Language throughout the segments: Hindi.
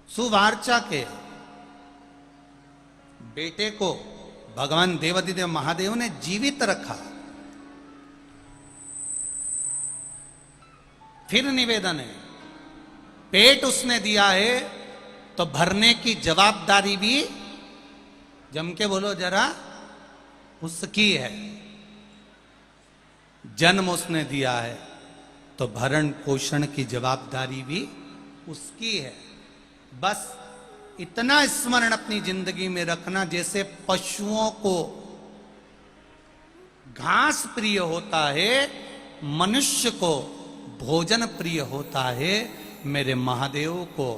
सुवार्चा के बेटे को भगवान देवाधिदेव महादेव ने जीवित रखा। फिर निवेदन है, पेट उसने दिया है तो भरने की जवाबदारी भी, जम के बोलो जरा, उसकी है। जन्म उसने दिया है तो भरण पोषण की जवाबदारी भी उसकी है। बस इतना स्मरण अपनी जिंदगी में रखना, जैसे पशुओं को घास प्रिय होता है, मनुष्य को भोजन प्रिय होता है, मेरे महादेव को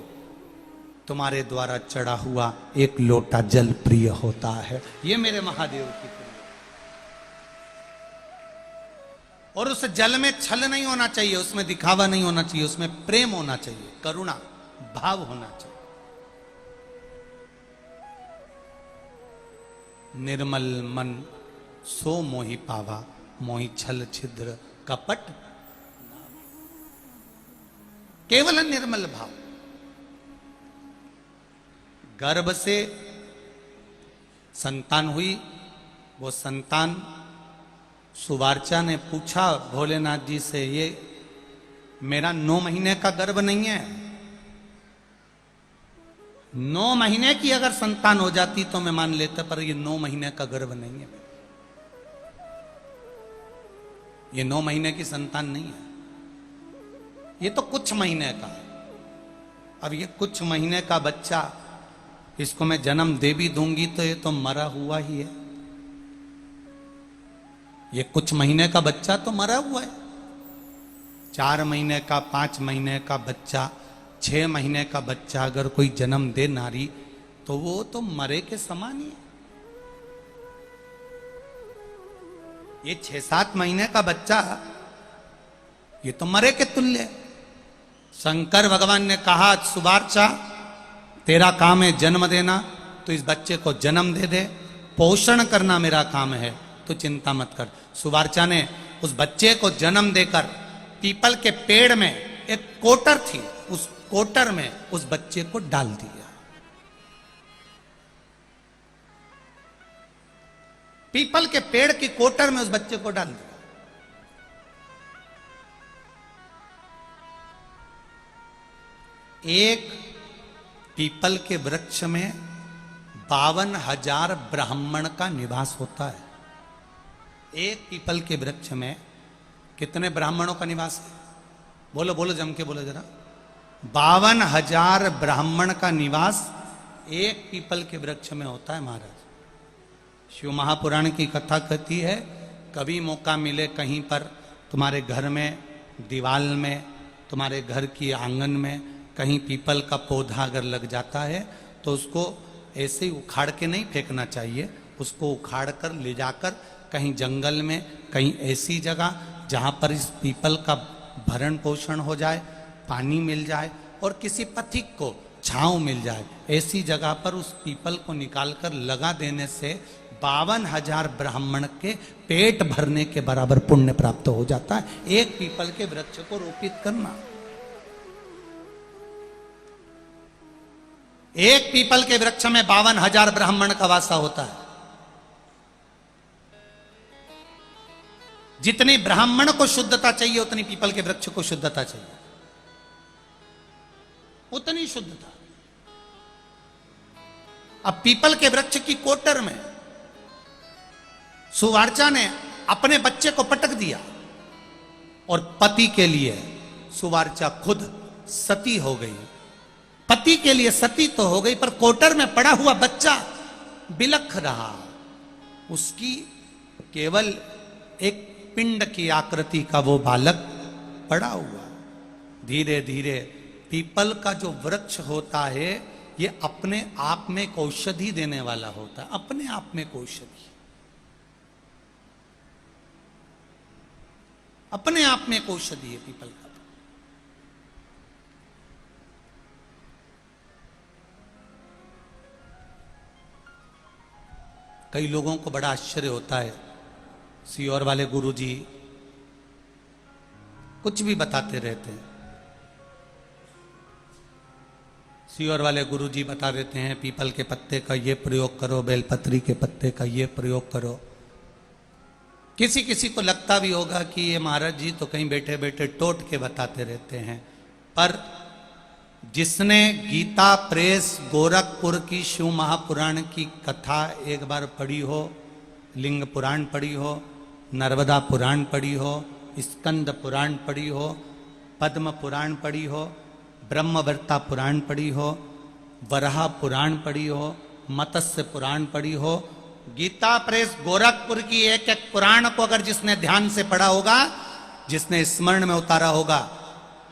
तुम्हारे द्वारा चढ़ा हुआ एक लोटा जल प्रिय होता है। ये मेरे महादेव की प्रिय। और उस जल में छल नहीं होना चाहिए, उसमें दिखावा नहीं होना चाहिए, उसमें प्रेम होना चाहिए, करुणा भाव होना चाहिए। निर्मल मन सो मोहि पावा, मोहि छल छिद्र कपट, केवल निर्मल भाव। गर्भ से संतान हुई, वो संतान, सुवार्चा ने पूछा भोलेनाथ जी से, ये मेरा 9 महीने का गर्भ नहीं है। 9 महीने की अगर संतान हो जाती तो मैं मान लेता, पर ये 9 महीने का गर्भ नहीं है, ये 9 महीने की संतान नहीं है, ये तो कुछ महीने का है। अब ये कुछ महीने का बच्चा, इसको मैं जन्म दे भी दूंगी तो ये तो मरा हुआ ही है। ये कुछ महीने का बच्चा तो मरा हुआ है। 4 महीने का, 5 महीने का बच्चा, 6 महीने का बच्चा अगर कोई जन्म दे नारी, तो वो तो मरे के समान ही है। ये 6-7 महीने का बच्चा, ये तो मरे के तुल्य है। शंकर भगवान ने कहा, सुवार्चा तेरा काम है जन्म देना, तो इस बच्चे को जन्म दे दे, पोषण करना मेरा काम है, तो चिंता मत कर। सुवार्चा ने उस बच्चे को जन्म देकर पीपल के पेड़ में एक कोटर थी, उस कोटर में उस बच्चे को डाल दिया। पीपल के पेड़ की कोटर में उस बच्चे को डाल दिया। एक पीपल के वृक्ष में 52,000 ब्राह्मण का निवास होता है। एक पीपल के वृक्ष में कितने ब्राह्मणों का निवास है? बोलो बोलो, जम के बोलो जरा। 52,000 ब्राह्मण का निवास एक पीपल के वृक्ष में होता है महाराज। शिव महापुराण की कथा कहती है, कभी मौका मिले कहीं पर तुम्हारे घर में, दीवाल में, तुम्हारे घर की आंगन में कहीं पीपल का पौधा अगर लग जाता है तो उसको ऐसे ही उखाड़ के नहीं फेंकना चाहिए, उसको उखाड़ कर ले जाकर कहीं जंगल में, कहीं ऐसी जगह जहाँ पर इस पीपल का भरण पोषण हो जाए, पानी मिल जाए और किसी पथिक को छांव मिल जाए, ऐसी जगह पर उस पीपल को निकालकर लगा देने से 52,000 ब्राह्मण के पेट भरने के बराबर पुण्य प्राप्त हो जाता है। एक पीपल के वृक्ष को रोपित करना। एक पीपल के वृक्ष में 52,000 ब्राह्मण का वासा होता है। जितनी ब्राह्मण को शुद्धता चाहिए उतनी पीपल के वृक्ष को शुद्धता चाहिए, उतनी शुद्धता। अब पीपल के वृक्ष की कोटर में सुवार्चा ने अपने बच्चे को पटक दिया और पति के लिए सुवार्चा खुद सती हो गई। पति के लिए सती तो हो गई, पर कोटर में पड़ा हुआ बच्चा बिलख रहा। उसकी केवल एक पिंड की आकृति का वो बालक पड़ा हुआ। धीरे धीरे पीपल का जो वृक्ष होता है, ये अपने आप में एक औषधि देने वाला होता है, अपने आप में एक औषधि, अपने आप में एक औषधि है पीपल का। कई लोगों को बड़ा आश्चर्य होता है, सीहोर वाले गुरुजी कुछ भी बताते रहते हैं। सीहोर वाले गुरुजी बता देते हैं पीपल के पत्ते का ये प्रयोग करो, बेलपत्री के पत्ते का ये प्रयोग करो। किसी किसी को लगता भी होगा कि ये महाराज जी तो कहीं बैठे बैठे टोट के बताते रहते हैं, पर जिसने गीता प्रेस गोरखपुर की शिव महापुराण की कथा एक बार पढ़ी हो, लिंग पुराण पढ़ी हो, नर्मदा पुराण पढ़ी हो, स्कंद पुराण पढ़ी हो, पद्म पुराण पढ़ी हो, ब्रह्मवर्ता पुराण पढ़ी हो, वराह पुराण पढ़ी हो, मत्स्य पुराण पढ़ी हो, गीता प्रेस गोरखपुर की एक एक पुराण को अगर जिसने ध्यान से पढ़ा होगा, जिसने स्मरण में उतारा होगा,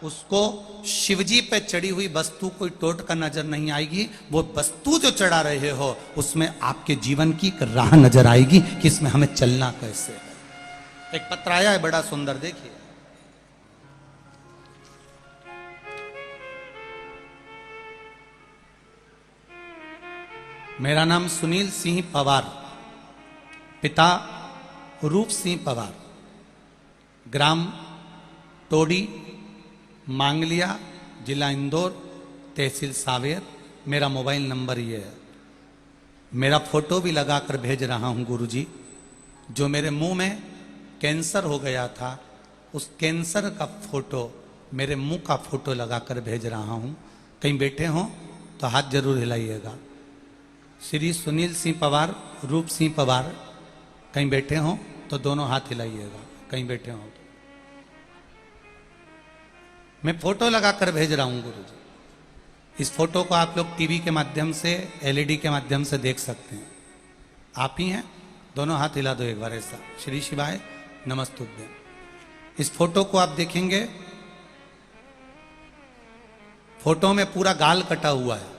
उसको शिवजी पे चढ़ी हुई वस्तु कोई टोट कर नजर नहीं आएगी। वो वस्तु जो चढ़ा रहे हो उसमें आपके जीवन की एक राह नजर आएगी कि इसमें हमें चलना कैसे है। एक पत्र आया है बड़ा सुंदर, देखिए। मेरा नाम सुनील सिंह पवार, पिता रूप सिंह पवार, ग्राम टोडी, मांगलिया, जिला इंदौर, तहसील सावेर। मेरा मोबाइल नंबर ये है। मेरा फोटो भी लगाकर भेज रहा हूं गुरुजी। जो मेरे मुंह में कैंसर हो गया था, उस कैंसर का फोटो, मेरे मुंह का फोटो लगाकर भेज रहा हूं। कहीं बैठे हो तो हाथ जरूर हिलाइएगा। श्री सुनील सिंह पवार, रूप सिंह पवार, कहीं बैठे हो तो दोनों हाथ हिलाइएगा। कहीं बैठे हो तो मैं फोटो लगाकर भेज रहा हूं गुरुजी। इस फोटो को आप लोग टीवी के माध्यम से, एलईडी के माध्यम से देख सकते हैं। आप ही हैं, दोनों हाथ हिला दो एक बार ऐसा। श्री शिवाय नमस्तुभ्यं। इस फोटो को आप देखेंगे, फोटो में पूरा गाल कटा हुआ है।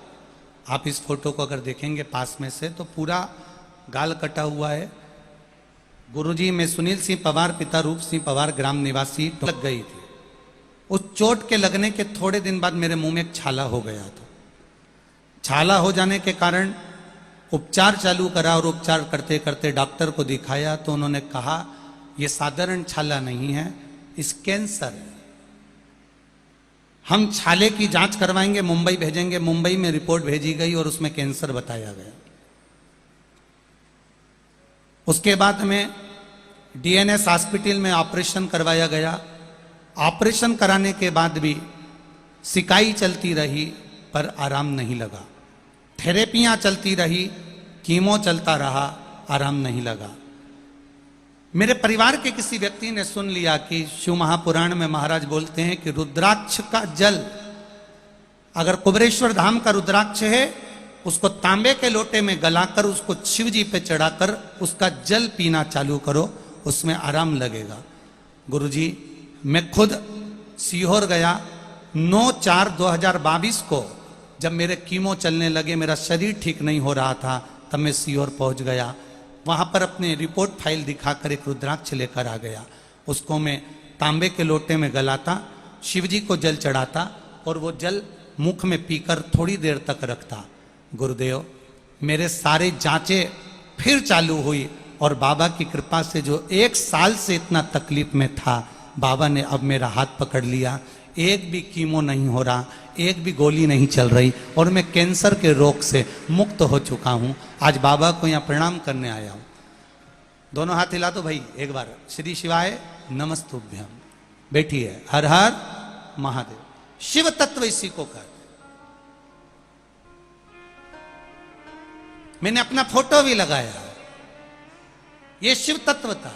आप इस फोटो को अगर देखेंगे पास में से तो पूरा गाल कटा हुआ है। गुरुजी, मैं सुनील सिंह पवार, पिता रूप सिंह पवार, ग्राम निवासी, लग गई थी। उस चोट के लगने के थोड़े दिन बाद मेरे मुंह में एक छाला हो गया था। छाला हो जाने के कारण उपचार चालू करा और उपचार करते करते डॉक्टर को दिखाया तो उन्होंने कहा यह साधारण छाला नहीं है, इस कैंसर है। हम छाले की जांच करवाएंगे, मुंबई भेजेंगे। मुंबई में रिपोर्ट भेजी गई और उसमें कैंसर बताया गया। उसके बाद हमें डीएनएस हॉस्पिटल में ऑपरेशन करवाया गया। ऑपरेशन कराने के बाद भी सिकाई चलती रही पर आराम नहीं लगा। थेरेपियां चलती रही, कीमो चलता रहा, आराम नहीं लगा। मेरे परिवार के किसी व्यक्ति ने सुन लिया कि शिव महापुराण में महाराज बोलते हैं कि रुद्राक्ष का जल, अगर कुबेरेश्वर धाम का रुद्राक्ष है, उसको तांबे के लोटे में गलाकर उसको शिव जी पे चढ़ाकर उसका जल पीना चालू करो, उसमें आराम लगेगा। गुरुजी, मैं खुद सीहोर गया 9/4/2022 को। जब मेरे कीमो चलने लगे, मेरा शरीर ठीक नहीं हो रहा था, तब मैं सीहोर पहुंच गया। वहां पर अपने रिपोर्ट फाइल दिखाकर एक रुद्राक्ष लेकर आ गया। उसको मैं तांबे के लोटे में गलाता, शिवजी को जल चढ़ाता और वो जल मुख में पीकर थोड़ी देर तक रखता। गुरुदेव, मेरे सारे जांचें फिर चालू हुई और बाबा की कृपा से जो 1 साल से इतना तकलीफ में था, बाबा ने अब मेरा हाथ पकड़ लिया। एक भी कीमो नहीं हो रहा, एक भी गोली नहीं चल रही और मैं कैंसर के रोग से मुक्त हो चुका हूं। आज बाबा को यहां प्रणाम करने आया हूं। दोनों हाथ हिला दो भाई एक बार। श्री शिवाय नमस्तुभ्यं। बैठिए। हर हर महादेव। शिव तत्व इसी को कहते। मैंने अपना फोटो भी लगाया। ये शिव तत्व था।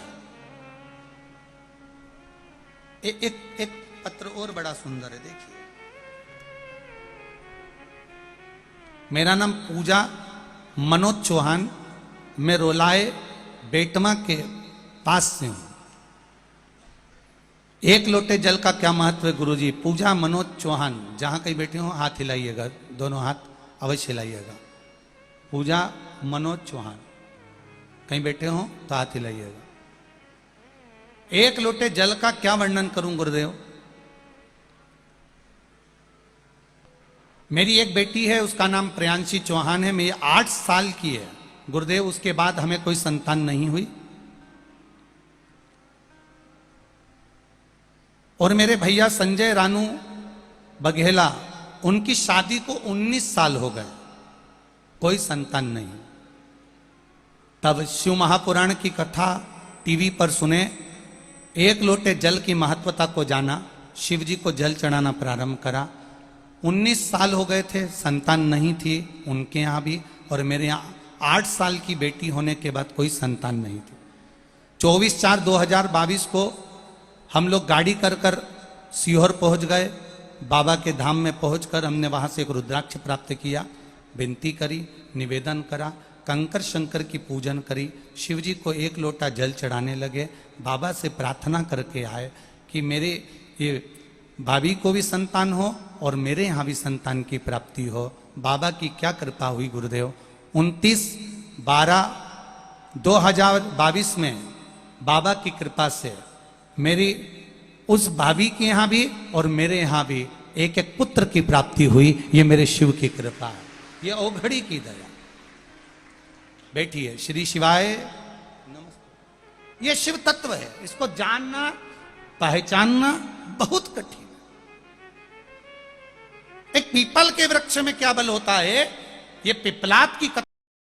एक पत्र और बड़ा सुंदर है, देखिए। मेरा नाम पूजा मनोज चौहान, मैं रोलाए बेटमा के पास से हूं। 1 लोटे जल का क्या महत्व है गुरुजी? पूजा मनोज चौहान, जहां कहीं बैठे हो हाथ हिलाइएगा, दोनों हाथ अवश्य हिलाइएगा। पूजा मनोज चौहान, कहीं बैठे हो तो हाथ हिलाइएगा। 1 लोटे जल का क्या वर्णन करूं गुरुदेव? मेरी एक बेटी है, उसका नाम प्रियांशी चौहान है, मेरी 8 साल की है गुरुदेव। उसके बाद हमें कोई संतान नहीं हुई। और मेरे भैया संजय रानू बघेला, उनकी शादी को 19 साल हो गए, कोई संतान नहीं। तब शिव महापुराण की कथा टीवी पर सुने, एक लोटे जल की महत्वता को जाना, शिव जी को जल चढ़ाना प्रारंभ करा। 19 साल हो गए थे, संतान नहीं थी उनके यहाँ भी, और मेरे यहाँ 8 साल की बेटी होने के बाद कोई संतान नहीं थी। 24/4/2022 को हम लोग गाड़ी कर कर सीहोर पहुंच गए। बाबा के धाम में पहुंचकर हमने वहां से एक रुद्राक्ष प्राप्त किया, विनती करी, निवेदन करा, कंकर शंकर की पूजन करी, शिव जी को एक लोटा जल चढ़ाने लगे। बाबा से प्रार्थना करके आए कि मेरे ये भाभी को भी संतान हो और मेरे यहाँ भी संतान की प्राप्ति हो। बाबा की क्या कृपा हुई गुरुदेव। 29/12/2022 में बाबा की कृपा से मेरी उस भाभी के यहाँ भी और मेरे यहाँ भी एक एक पुत्र की प्राप्ति हुई। ये मेरे शिव की कृपा है, ये औघड़ी की दया। बैठिए, श्री शिवाय नमस्ते। ये शिव तत्व है, इसको जानना पहचानना बहुत कठिन है। एक पीपल के वृक्ष में क्या बल होता है, ये पिपलाद की